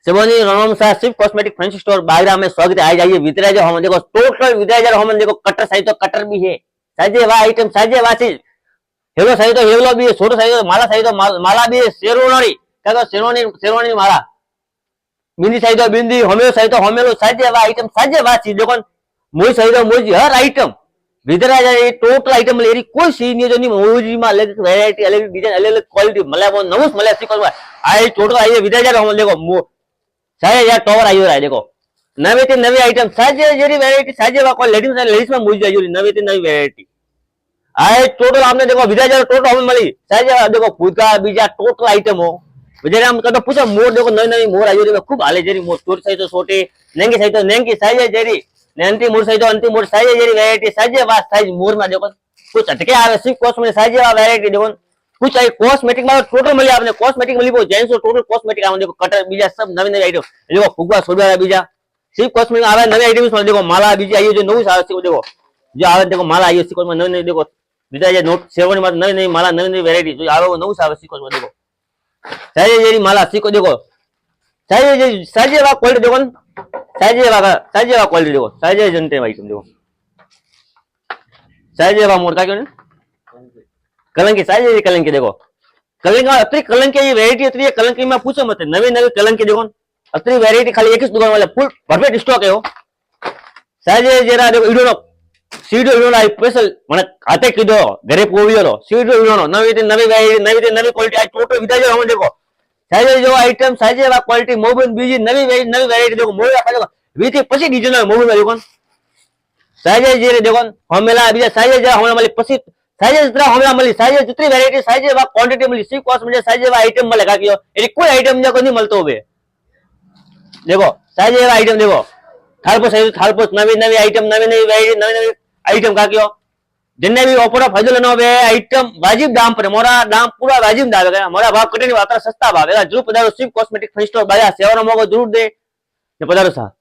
Simoni रणोम Shah सिर्फ cosmetic fancy store Bagra में स्वागत है। आज आइए वितराज हम देखो टोटल वितराज हम देखो कटर साइज तो कटर भी है साइजे वा आइटम साइजे वासी हेलो साइज तो हेलो भी है छोटो साइज तो माला भी है शेरवानी क्या तो शेरवानी माला बिंदी साइज तो बिंदी होमेलो साइज तो होमेलो साइजे वा आइटम साइजे वासी देखो मोई साइज तो मोई हर आइटम वितराज ये टोटल आइटम लेरी कोई सी नहीं जो नहीं मोजी में अलग वेरायटी अलग डिजाइन अलग अलग क्वालिटी मले वो नवस मले सीखो आई टोटल आइए वितराज हम देखो साइज यार टॉवर आई हो रहा है देखो नवी थी नवी आइटम साइज जेरी वेरायटी साइज वा लेडीज में मुझे जो नवी थी नवी वेरायटी आए टोटल आपने देखो विदा जरा टोटल हमें मिली साइज देखो फूका बीजा टोटल आइटम हो जेरे हम कदो पूछो मोर देखो नवी नवी मोर आई देखो खूब हाले जेरी मोर छोटी साइज तो छोटी नेंगी साइज तो नेंगी साइज जेरी नेंटी मोर साइज तो अंती मोर साइज जेरी वेरायटी साइज वा साइज मोर में देखो कुछ अटके आवे सिर्फ कॉस्ट में साइज वा वेरायटी देखो कुछ आई कॉस्मेटिक में टोटल मिली आपने कॉस्मेटिक मिली जेंट्स टोटल कॉस्मेटिक आवे देखो कटर बीजा सब नवी नवी आइटम देखो फुगवा सोडा बीजा सिर्फ कॉस्मेटिक आवे नवी आइटम में देखो माला बीजी आई जो नवी आवे देखो जो आवे देखो माला आई सिको में नवी नवी देखो बीजा ये नोट सेवन में नवी नवी माला नवी नवी वेरायटी जो आवे वो नवी आवे सिको में देखो साइज जेरी माला सिको देखो साइज वा क्वालिटी देखो साइज वा क्वालिटी देखो साइज जनते आइटम देखो साइज वा मोर का क्यों कलंकी साइज कलंकी देखो कलंकी अतरी कलंकी ये वेरायटी अतरी कलंकी में पूछो मत नवी नवी कलंकी देखो अतरी वेरायटी खाली एक ही दुकान वाले फुल परफेक्ट स्टॉक है हो साइज जरा देखो इडोनो सीडो इडोनो आई स्पेशल माने हाथे कीधो घरे पोवियो सीडो इडोनो नवी वेरायटी नवी क्वालिटी आई टोटल विदा जो हम देखो साइज जो आइटम साइज वा क्वालिटी मोबाइल बीजी नवी वेरायटी देखो मोबाइल का देखो वीती પછી डिजाइन मोबाइल में देखो साइज जे देखो हमेला बीजा साइज जरा हमेला वाली પછી साइज जितना हमें मिली साइज जितनी वेरायटी साइज वा क्वांटिटी मिली सी कॉस्ट में साइज वा आइटम में लगा कियो ये कोई आइटम जो नहीं मिलतो बे देखो साइज वा आइटम देखो थालपोस नवी आइटम नवी वेरायटी आइटम का कियो जिन्ने भी ऑफर फायदो लेनो बे आइटम वाजिब दाम पर मोरा दाम पूरा वाजिब दाम है मोरा भाव कटे नहीं वाता सस्ता भाव है जरूर पधारो सिर्फ कॉस्मेटिक फैंसी स्टोर बाजार सेवा मोगो जरूर दे पधारो सा।